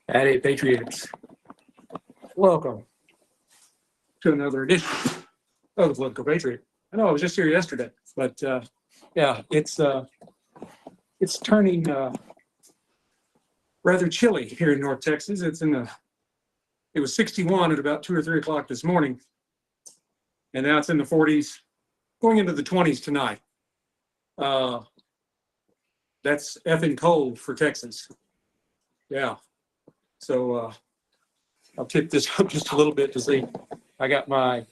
Howdy, Patriots. Welcome to another edition of the Political Patriot. I know I was just here yesterday, but yeah, it's turning rather chilly here in North Texas. It was 61 at about 2 or 3 o'clock this morning, and now it's in the 40s, going into the 20s tonight. That's effing cold for Texas. Yeah. So I'll tip this up just a little bit to see. I got my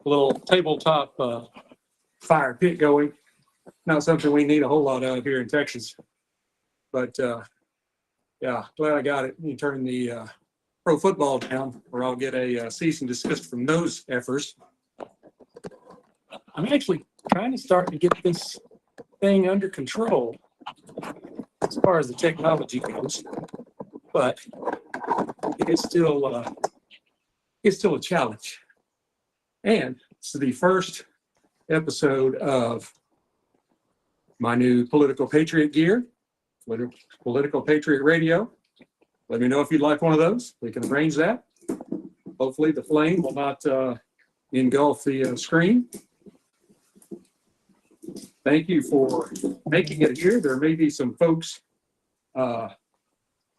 little tabletop fire pit going. Not something we need a whole lot of here in Texas. But yeah, glad I got it. You turn the pro football down, or I'll get a cease and desist from those efforts. I'm actually kind of starting to get this thing under control as far as the technology goes. But it's still a challenge. And it's the first episode of my new Political Patriot gear, Political Patriot Radio. Let me know if you'd like one of those. We can arrange that. Hopefully the flame will not engulf the screen. Thank you for making it here. There may be some folks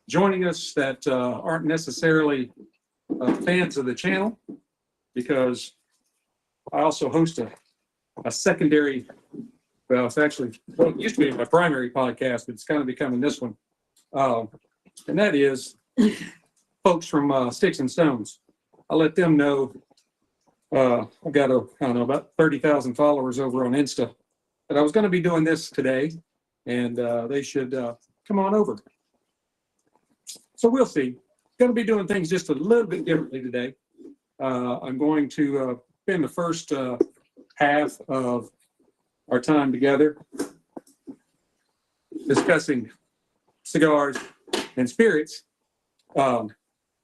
joining us that aren't necessarily fans of the channel, because I also host a secondary, well, it used to be my primary podcast, but it's kind of becoming this one. And that is folks from Sticks and Stones. I let them know, I've got about 30,000 followers over on Insta, that I was going to be doing this today, and they should come on over. So we'll see. Going to be doing things just a little bit differently today. I'm going to spend the first half of our time together discussing cigars and spirits,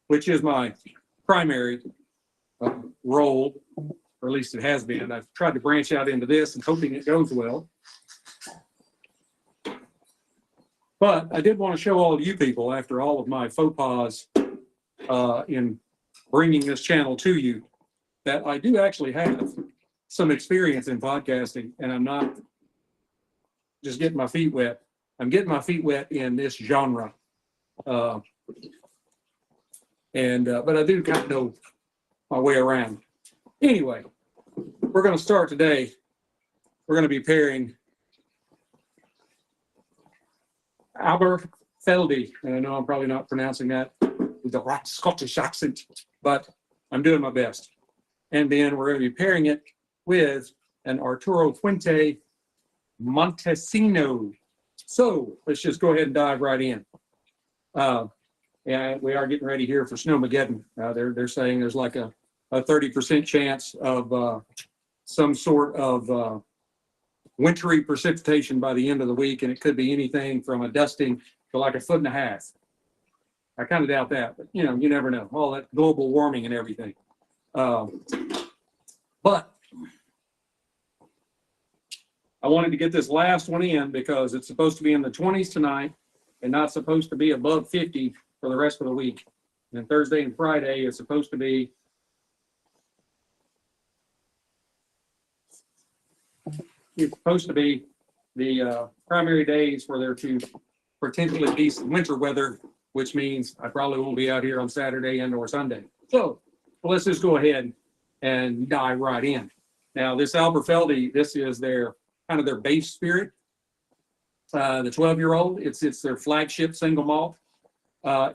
which is my primary role, or at least it has been. I've tried to branch out into this and hoping it goes well. But I did want to show all of you people, after all of my faux pas in bringing this channel to you, that I do actually have some experience in podcasting, and I'm not just getting my feet wet. I'm getting my feet wet in this genre. But I do kind of know my way around. Anyway, we're going to start today. We're going to be pairing Aberfeldy, and I know I'm probably not pronouncing that with the right Scottish accent, but I'm doing my best. And then we're going to be pairing it with an Arturo Fuente Montesino. So let's just go ahead and dive right in. And we are getting ready here for Snowmageddon. They're saying there's like a 30% chance of some sort of wintry precipitation by the end of the week, and it could be anything from a dusting to like 1.5 feet. I kind of doubt that, but you never know. All that global warming and everything. But I wanted to get this last one in because it's supposed to be in the 20s tonight and not supposed to be above 50 for the rest of the week. And Thursday and Friday is supposed to be the primary days for there to potentially be some winter weather, which means I probably won't be out here on Saturday and or Sunday. So let's just go ahead and dive right in. Now, this Aberfeldy, this is their kind of their base spirit. The 12-year-old, it's their flagship single malt.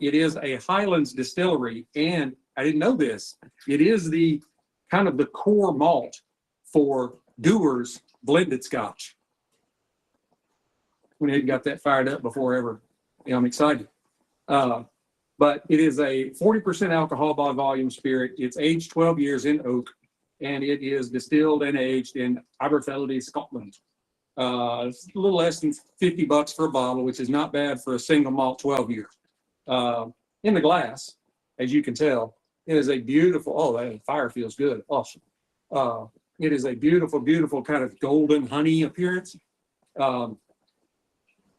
It is a Highlands distillery, and I didn't know this. It is the kind of the core malt for Dewar's blended Scotch. Went ahead and got that fired up before ever. I'm excited. But it is a 40% alcohol by volume spirit. It's aged 12 years in oak, and it is distilled and aged in Aberfeldy, Scotland. It's a little less than $50 for a bottle, which is not bad for a single malt 12-year. In the glass, as you can tell, it is a beautiful, that fire feels good. Awesome. It is a beautiful, beautiful kind of golden honey appearance on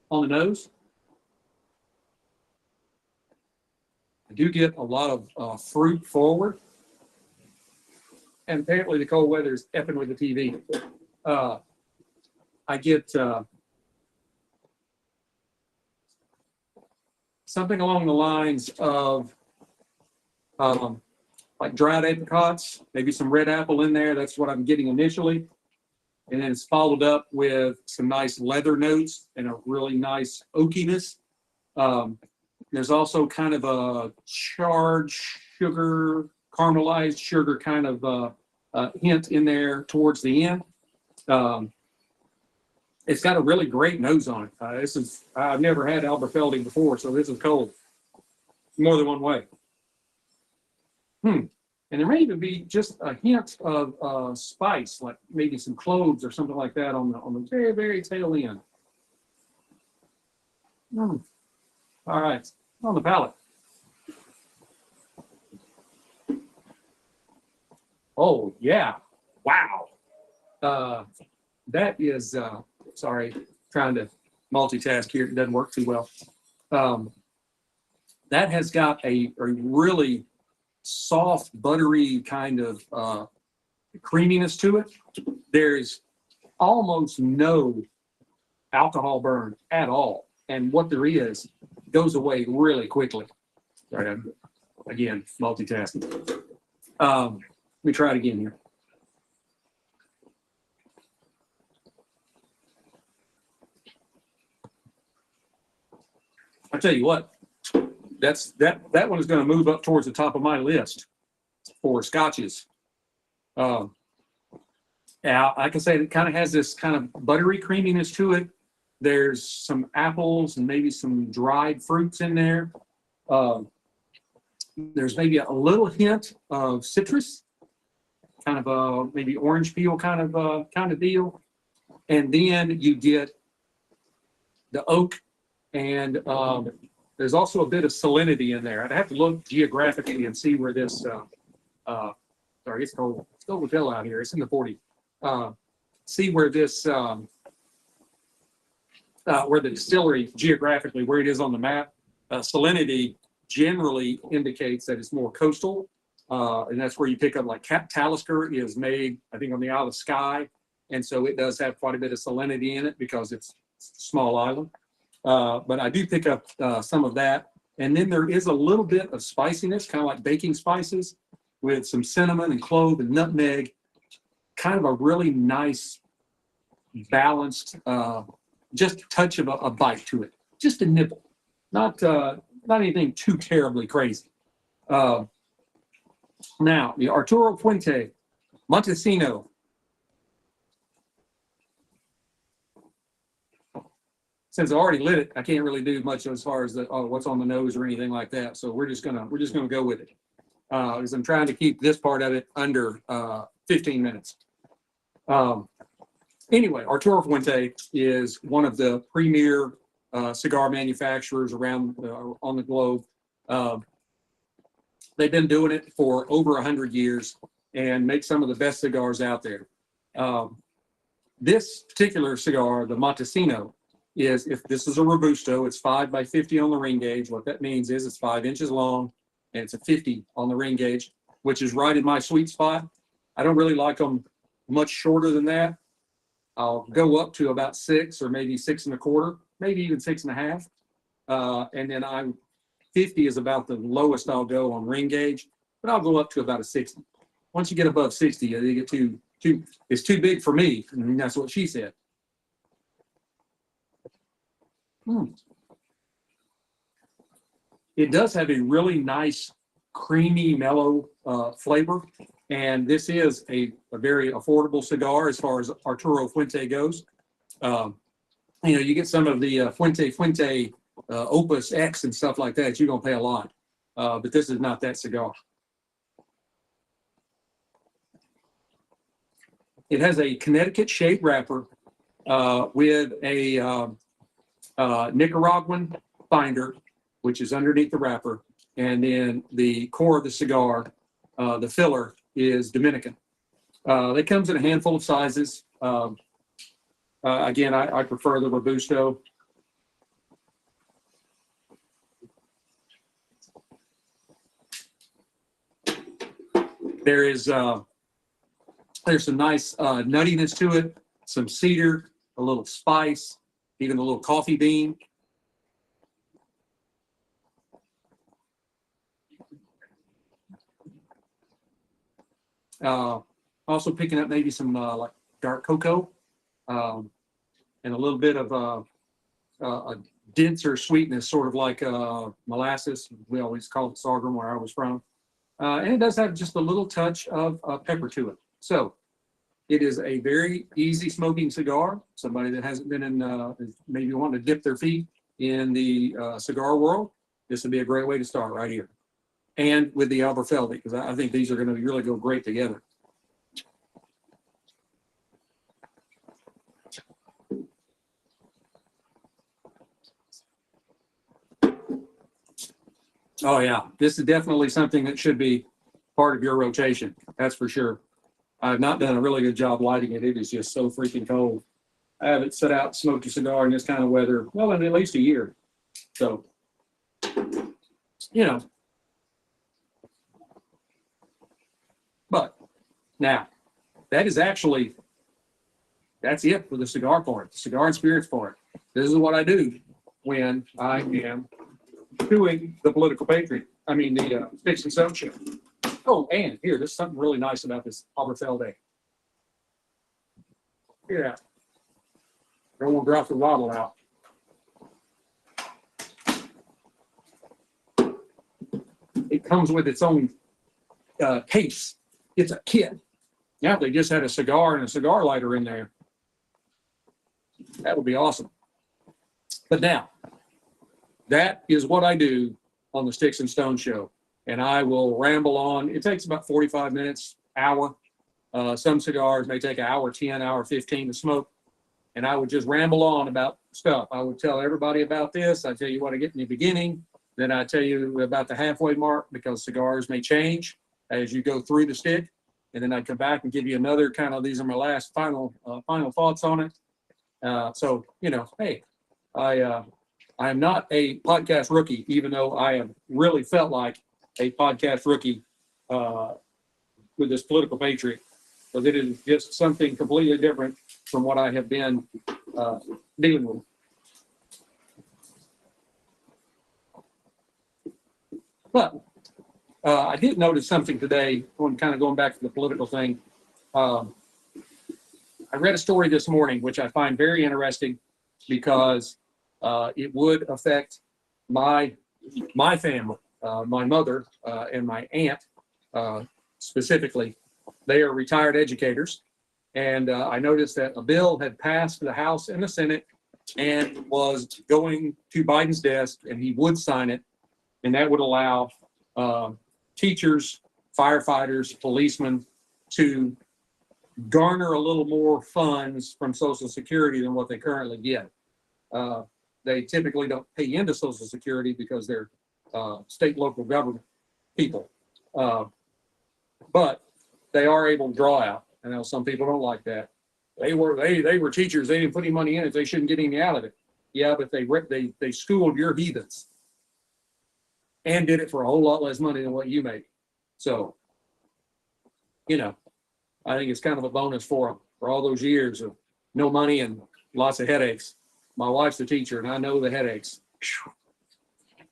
the nose. I do get a lot of fruit forward. And apparently the cold weather is effing with the TV. I get something along the lines of like dried apricots, maybe some red apple in there. That's what I'm getting initially. And then it's followed up with some nice leather notes and a really nice oakiness. There's also kind of a charred sugar, caramelized sugar kind of hint in there towards the end. It's got a really great nose on it. I've never had Alberfeldi before, so this is cold. More than one way. And there may even be just a hint of spice, like maybe some cloves or something like that on the very, very tail end. All right, on the palate. Oh, yeah. Wow. That is, sorry, trying to multitask here. It doesn't work too well. That has got a really soft, buttery kind of creaminess to it. There's almost no alcohol burn at all. And what there is goes away really quickly. Sorry, again, multitasking. Let me try it again here. I tell you what, that one is going to move up towards the top of my list for scotches. Yeah, I can say it kind of has this kind of buttery creaminess to it. There's some apples and maybe some dried fruits in there. There's maybe a little hint of citrus, kind of a maybe orange peel kind of deal, and then you get the oak, and there's also a bit of salinity in there. I'd have to look geographically and see where this. Sorry, it's cold. It's cold with hell out here. It's in the 40s. See where this. Where the distillery geographically, where it is on the map. Salinity generally indicates that it's more coastal, and that's where you pick up like Talisker is made, I think, on the Isle of Skye, and so it does have quite a bit of salinity in it because it's a small island. But I do pick up some of that, and then there is a little bit of spiciness, kind of like baking spices, with some cinnamon and clove and nutmeg. Kind of a really nice, balanced. Just a touch of a bite to it, just a nibble, not anything too terribly crazy. Now, the Arturo Fuente Montesino. Since I already lit it, I can't really do much as far as what's on the nose or anything like that. So we're just gonna go with it, because I'm trying to keep this part of it under 15 minutes. Anyway, Arturo Fuente is one of the premier cigar manufacturers around on the globe. They've been doing it for over 100 years and make some of the best cigars out there. This particular cigar, the Montesino, if this is a Robusto, it's 5 by 50 on the ring gauge. What that means is it's 5 inches long and it's a 50 on the ring gauge, which is right in my sweet spot. I don't really like them much shorter than that. I'll go up to about 6 or maybe 6 1/4, maybe even 6 1/2. And then 50 is about the lowest I'll go on ring gauge, but I'll go up to about a 60. Once you get above 60, you get it's too big for me. And that's what she said. It does have a really nice, creamy, mellow flavor. And this is a very affordable cigar as far as Arturo Fuente goes. You get some of the Fuente Opus X and stuff like that, you're going to pay a lot. But this is not that cigar. It has a Connecticut shade wrapper with a Nicaraguan binder, which is underneath the wrapper. And then the core of the cigar, the filler, is Dominican. It comes in a handful of sizes. Again, I prefer the Robusto. There is there's some nice nuttiness to it, some cedar, a little spice, even a little coffee bean. Also picking up maybe some like dark cocoa, and a little bit of a denser sweetness, sort of like molasses. We always call it sorghum where I was from. And it does have just a little touch of pepper to it. So it is a very easy smoking cigar. Somebody that hasn't been in, maybe wanting to dip their feet in the cigar world, this would be a great way to start right here. And with the Alberfeldi, because I think these are going to really go great together. Oh yeah, this is definitely something that should be part of your rotation. That's for sure. I've not done a really good job lighting it. It is just so freaking cold. I haven't set out, smoked a cigar in this kind of weather, well, in at least a year. So, you know. But now, that is actually, that's it for the cigar part, the cigar and spirits part. This is what I do when I am doing the Political Patriot. I mean, the Sticks and Stones show. Oh, and here, there's something really nice about this Alberfeldi. Yeah. Don't want to drop the bottle out. It comes with its own case. It's a kit. Yeah, if they just had a cigar and a cigar lighter in there, that would be awesome. But now, that is what I do on the Sticks and Stones show. And I will ramble on. It takes about 45 minutes, hour. Some cigars may take an hour 10, hour 15 to smoke. And I would just ramble on about stuff. I would tell everybody about this. I tell you what I get in the beginning. Then I tell you about the halfway mark, because cigars may change as you go through the stick. And then I'd come back and give you another kind of, these are my last final thoughts on it. So, you know, hey, I am not a podcast rookie, even though I have really felt like a podcast rookie with this Political Patriot, because it is just something completely different from what I have been dealing with. But I did notice something today, kind of going back to the political thing. I read a story this morning, which I find very interesting, because it would affect my family, my mother and my aunt specifically. They are retired educators, and I noticed that a bill had passed the House and the Senate and was going to Biden's desk, and he would sign it, and that would allow teachers, firefighters, policemen to garner a little more funds from Social Security than what they currently get. They typically don't pay into Social Security because they're state, local government people. But they are able to draw out. I know some people don't like that. They were teachers. They didn't put any money in it. They shouldn't get any out of it. Yeah, but they schooled your heathens and did it for a whole lot less money than what you make. So, you know, I think it's kind of a bonus for them for all those years of no money and lots of headaches. My wife's a teacher, and I know the headaches.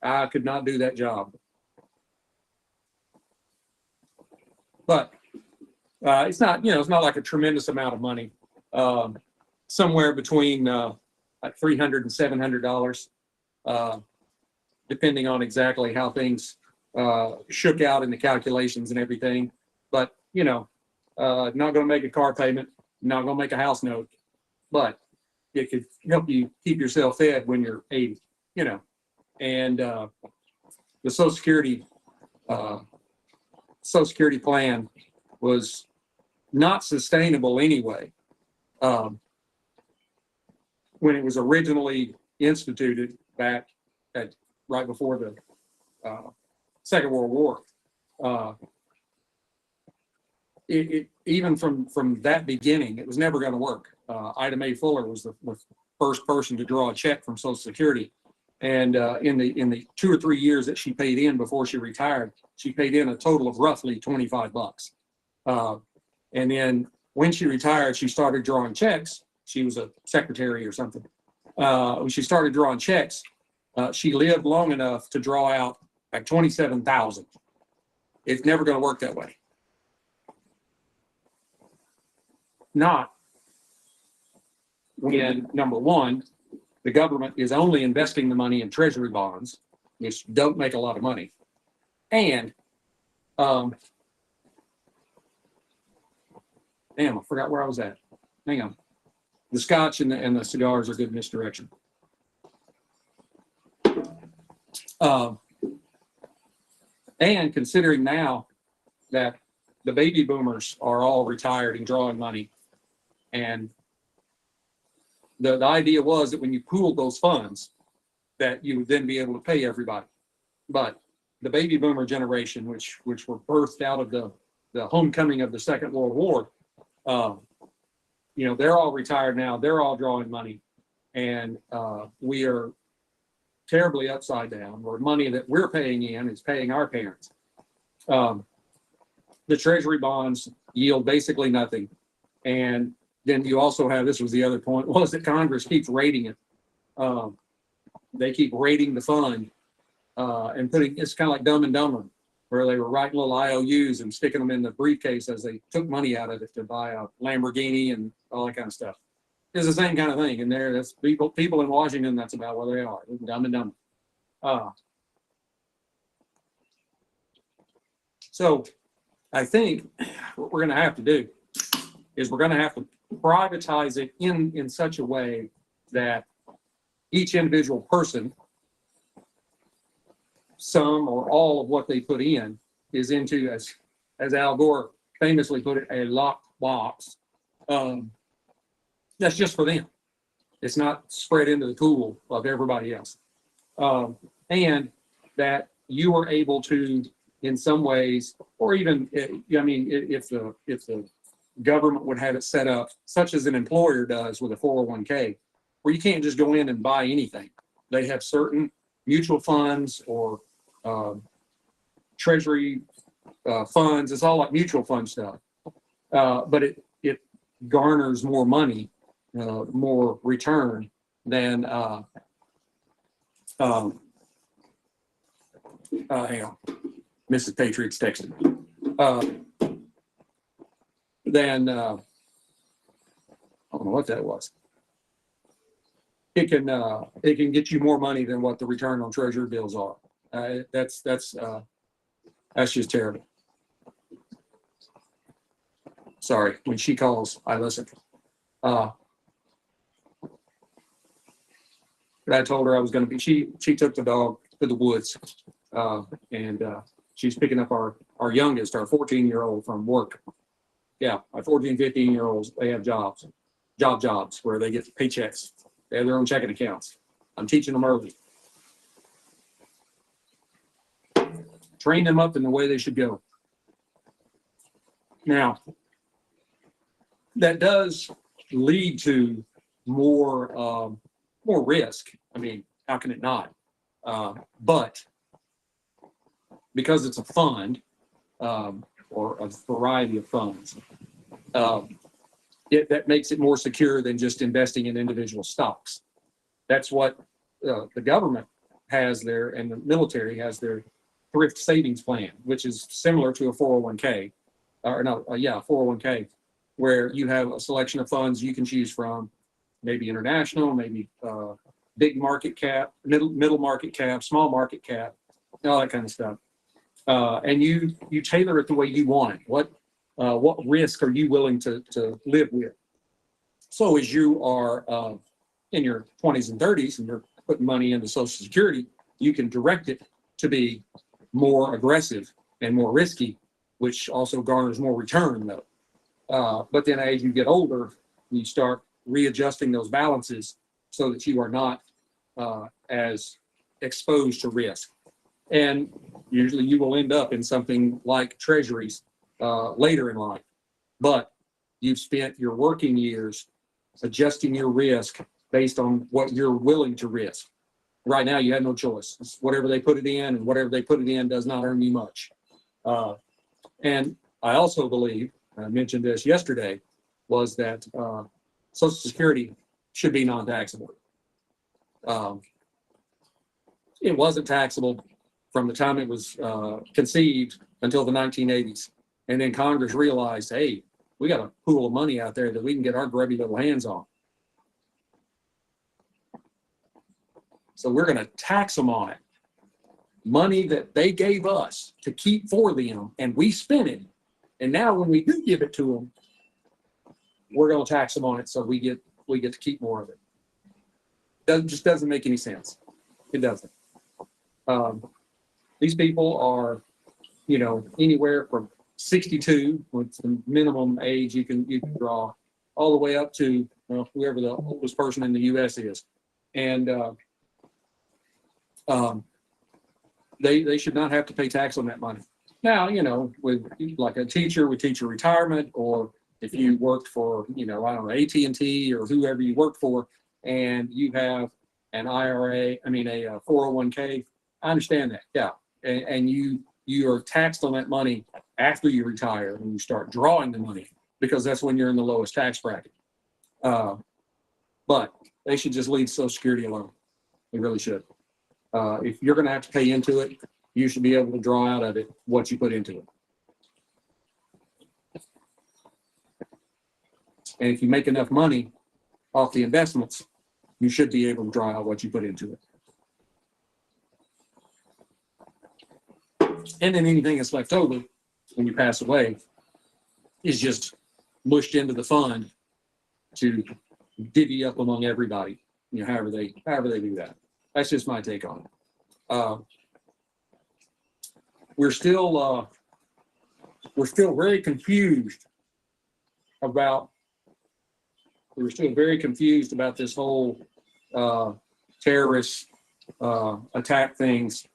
I could not do that job. But it's not, you know, it's not like a tremendous amount of money. Somewhere between like $300 and $700, depending on exactly how things shook out in the calculations and everything. But, you know, not going to make a car payment, not going to make a house note, but it could help you keep yourself fed when you're 80, you know. And the Social Security plan was not sustainable anyway. When it was originally instituted back at right before the Second World War, it even from that beginning, it was never going to work. Ida Mae Fuller was the first person to draw a check from Social Security, and in the 2 or 3 years that she paid in before she retired, she paid in a total of roughly $25. And then when she retired, she started drawing checks. She was a secretary or something. When she started drawing checks, she lived long enough to draw out like 27,000. It's never going to work that way. Not when, number one, the government is only investing the money in treasury bonds, which don't make a lot of money. And, damn, I forgot where I was at. Hang on. The scotch and the cigars are good in this direction. And considering now that the baby boomers are all retired and drawing money, and the idea was that when you pooled those funds, that you would then be able to pay everybody. But the baby boomer generation, which were birthed out of the homecoming of the Second World War, they're all retired now. They're all drawing money, and we are terribly upside down, where money that we're paying in is paying our parents. The treasury bonds yield basically nothing. And then you also have, this was the other point, was that Congress keeps rating it. They keep rating the fund and putting, it's kind of like Dumb and Dumber, where they were writing little IOUs and sticking them in the briefcase as they took money out of it to buy a Lamborghini and all that kind of stuff. It's the same kind of thing. And that's people in Washington, that's about where they are. Dumb and Dumber. So I think what we're going to have to do is we're going to have to privatize it in such a way that each individual person, some or all of what they put in is into, as Al Gore famously put it, a locked box. That's just for them. It's not spread into the pool of everybody else. And that you are able to, in some ways, or even, if the government would have it set up, such as an employer does with a 401k, where you can't just go in and buy anything. They have certain mutual funds or treasury funds. It's all like mutual fund stuff. But it garners more money, more return than, hang on, Mrs. Patriot's texting me. Then, I don't know what that was. It can get you more money than what the return on treasury bills are. That's just terrible. Sorry, when she calls, I listen. But I told her I was going to be. She took the dog to the woods, and she's picking up our youngest, our 14-year-old from work. Yeah, my 14, 15-year-olds, they have jobs where they get paychecks. They have their own checking accounts. I'm teaching them early. Train them up in the way they should go. Now, that does lead to more risk. I mean, how can it not? But because it's a fund, or a variety of funds, that makes it more secure than just investing in individual stocks. That's what the government has there, and the military has their thrift savings plan, which is similar to a 401k, or no, 401k, where you have a selection of funds you can choose from, maybe international, maybe big market cap, middle market cap, small market cap, all that kind of stuff. And you tailor it the way you want it. What risk are you willing to live with? So as you are in your 20s and 30s and you're putting money into Social Security, you can direct it to be more aggressive and more risky, which also garners more return though. But then as you get older, you start readjusting those balances so that you are not as exposed to risk. And usually you will end up in something like treasuries later in life. But you've spent your working years adjusting your risk based on what you're willing to risk. Right now, you have no choice. It's whatever they put it in, and whatever they put it in does not earn you much. And I also believe I mentioned this yesterday, was that Social Security should be non-taxable. It wasn't taxable from the time it was conceived until the 1980s. And then Congress realized, hey, we got a pool of money out there that we can get our grubby little hands on. So we're going to tax them on it. Money that they gave us to keep for them, and we spent it. And now when we do give it to them, we're going to tax them on it, so we get to keep more of it. Just doesn't make any sense. It doesn't. These people are, anywhere from 62, what's the minimum age you can draw, all the way up to whoever the oldest person in the U.S. is, and they should not have to pay tax on that money. Now, with like a teacher with teacher retirement, or if you worked for, I don't know, AT&T or whoever you work for, and you have an IRA, a 401k, I understand that, yeah. And you are taxed on that money after you retire and you start drawing the money, because that's when you're in the lowest tax bracket. But they should just leave Social Security alone. They really should. If you're going to have to pay into it, you should be able to draw out of it what you put into it. And if you make enough money off the investments, you should be able to draw out what you put into it. And then anything that's left over when you pass away is just mushed into the fund to divvy up among everybody, however they do that. That's just my take on it. We're still very confused about this whole terrorist attack things.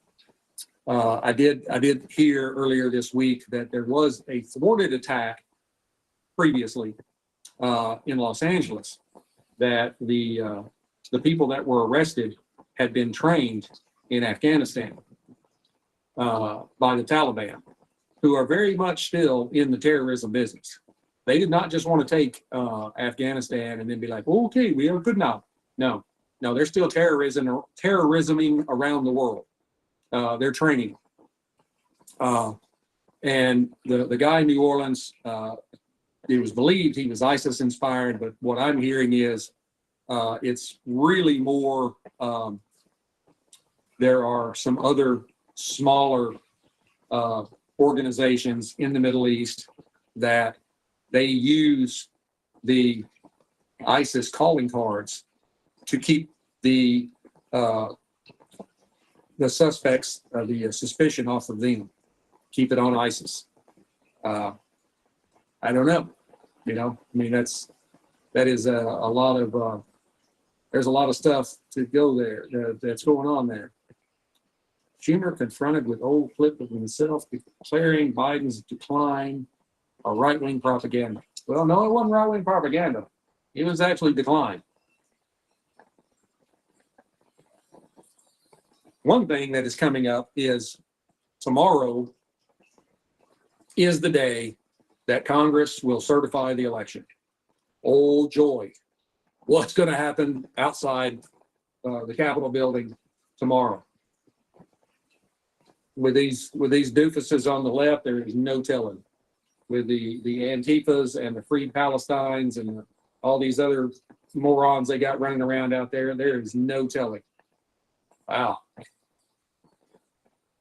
I did hear earlier this week that there was a thwarted attack previously in Los Angeles, that the people that were arrested had been trained in Afghanistan by the Taliban, who are very much still in the terrorism business. They did not just want to take Afghanistan and then be like, okay, we are good now. No, they're still terrorisming around the world. They're training. And the guy in New Orleans, it was believed he was ISIS inspired, but what I'm hearing is it's really more, there are some other smaller organizations in the Middle East that they use the ISIS calling cards to keep the suspects, the suspicion off of them, keep it on ISIS. I don't know, that is a lot of, there's a lot of stuff to go there that's going on there. Schumer confronted with old clip of himself declaring Biden's decline a right-wing propaganda. Well, no, it wasn't right-wing propaganda. It was actually decline. One thing that is coming up is tomorrow is the day that Congress will certify the election. Oh, joy. What's going to happen outside the Capitol building tomorrow? With these doofuses on the left, there is no telling. With the Antifas and the Free Palestines and all these other morons they got running around out there, there is no telling. Wow.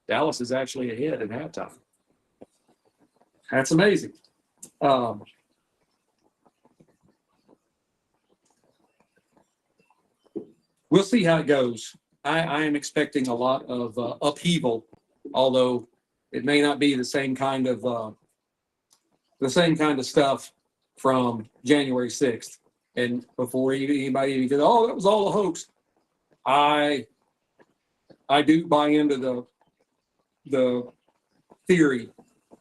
Dallas is actually ahead at halftime. That's amazing. We'll see how it goes. I am expecting a lot of upheaval, although it may not be the same kind of stuff from January 6th. And before anybody even goes, oh, that was all a hoax. I do buy into the theory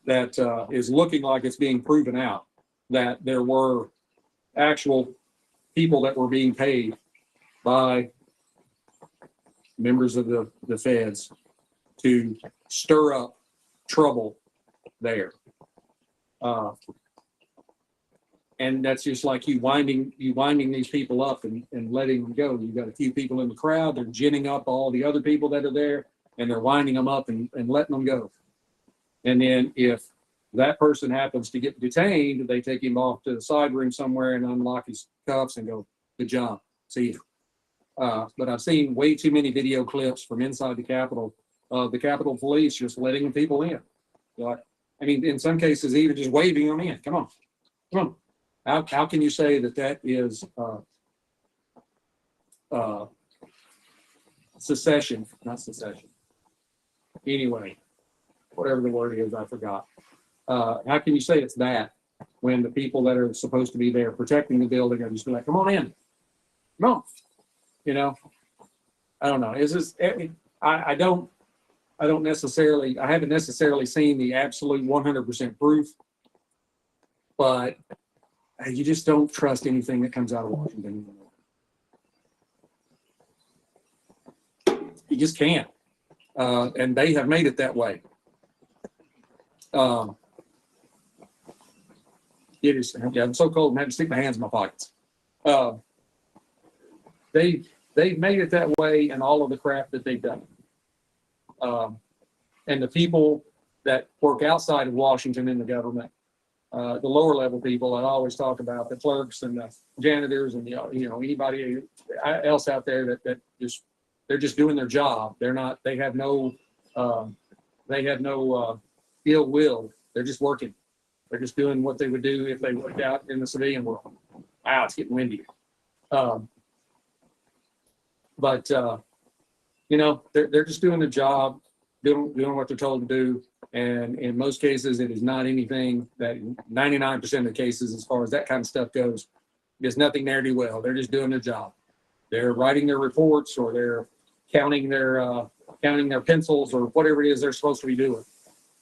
that is looking like it's being proven out, that there were actual people that were being paid by members of the feds to stir up trouble there. And that's just like you winding these people up and letting them go. You've got a few people in the crowd, they're ginning up all the other people that are there, and they're winding them up and letting them go. And then if that person happens to get detained, they take him off to the side room somewhere and unlock his cuffs and go, good job, see you. But I've seen way too many video clips from inside the Capitol of the Capitol Police just letting the people in. Like, I mean, in some cases, even just waving them in. Come on. How can you say that is secession? Not secession. Anyway, whatever the word is, I forgot. How can you say it's that when the people that are supposed to be there protecting the building are just like, come on in, come on? You know, I don't know. Is this? I haven't necessarily seen the absolute 100% proof, but you just don't trust anything that comes out of Washington anymore. You just can't. And they have made it that way. It is, yeah, I'm so cold, I'm having to stick my hands in my pockets. They've made it that way in all of the crap that they've done. And the people that work outside of Washington in the government, the lower level people, I always talk about the clerks and the janitors and anybody else out there that just, they're just doing their job. They have no ill will. They're just working. They're just doing what they would do if they worked out in the civilian world. Wow, it's getting windy. But they're just doing the job, doing what they're told to do. And in most cases, it is not anything that 99% of the cases, as far as that kind of stuff goes, there's nothing there to do well. They're just doing their job. They're writing their reports, or they're counting their pencils, or whatever it is they're supposed to be doing.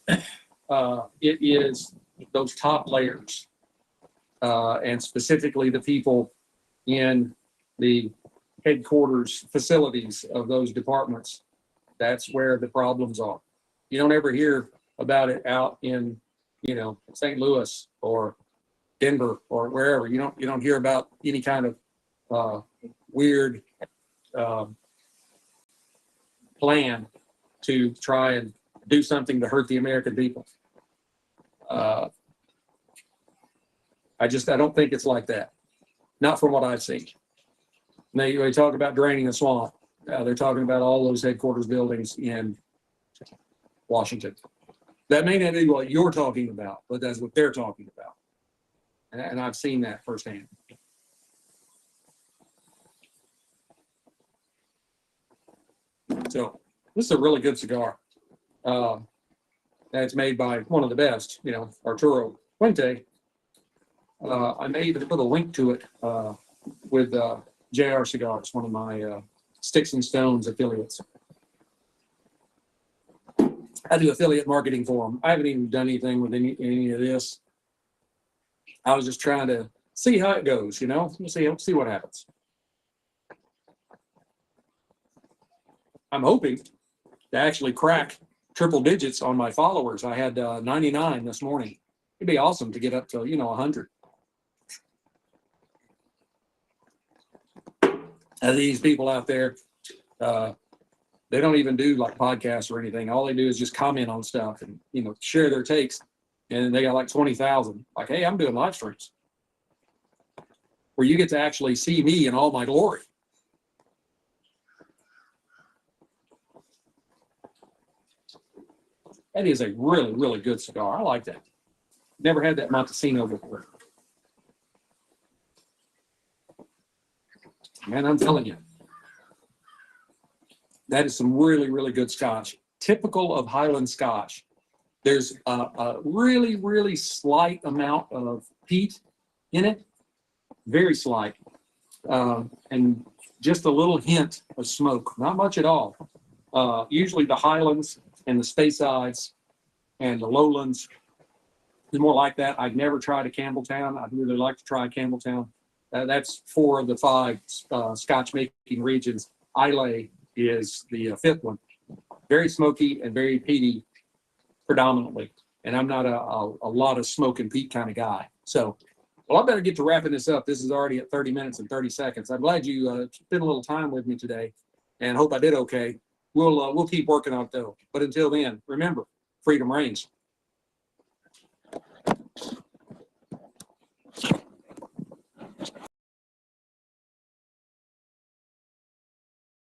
It is those top layers, and specifically the people in the headquarters facilities of those departments. That's where the problems are. You don't ever hear about it out in, St. Louis or Denver or wherever. You don't hear about any kind of weird plan to try and do something to hurt the American people. I don't think it's like that. Not from what I've seen. They talk about draining the swamp. They're talking about all those headquarters buildings in Washington. That may not be what you're talking about, but that's what they're talking about. And I've seen that firsthand. So this is a really good cigar. It's made by one of the best, Arturo Fuente. I may even put a link to it with JR Cigars, one of my Sticks and Stones affiliates. I do affiliate marketing for them. I haven't even done anything with any of this. I was just trying to see how it goes, see what happens. I'm hoping to actually crack triple digits on my followers. I had 99 this morning. It'd be awesome to get up to 100. These people out there, they don't even do like podcasts or anything. All they do is just comment on stuff and share their takes. And they got like 20,000. Like, hey, I'm doing live streams where you get to actually see me in all my glory. That is a really, really good cigar. I like that. Never had that Montesino before. Man, I'm telling you, that is some really, really good Scotch. Typical of Highland Scotch. There's a really, really slight amount of peat in it, very slight, and just a little hint of smoke, not much at all. Usually the Highlands and the Staysides and the Lowlands is more like that. I've never tried a Campbelltown. I'd really like to try a Campbelltown. That's 4 of the 5 Scotch making regions. Islay is the 5th one. Very smoky and very peaty predominantly. And I'm not a lot of smoke and peat kind of guy. So Well, I better get to wrapping this up. This is already at 30 minutes and 30 seconds. I'm glad you spent a little time with me today, and hope I did okay. We'll keep working on it though. But until then, remember, freedom reigns.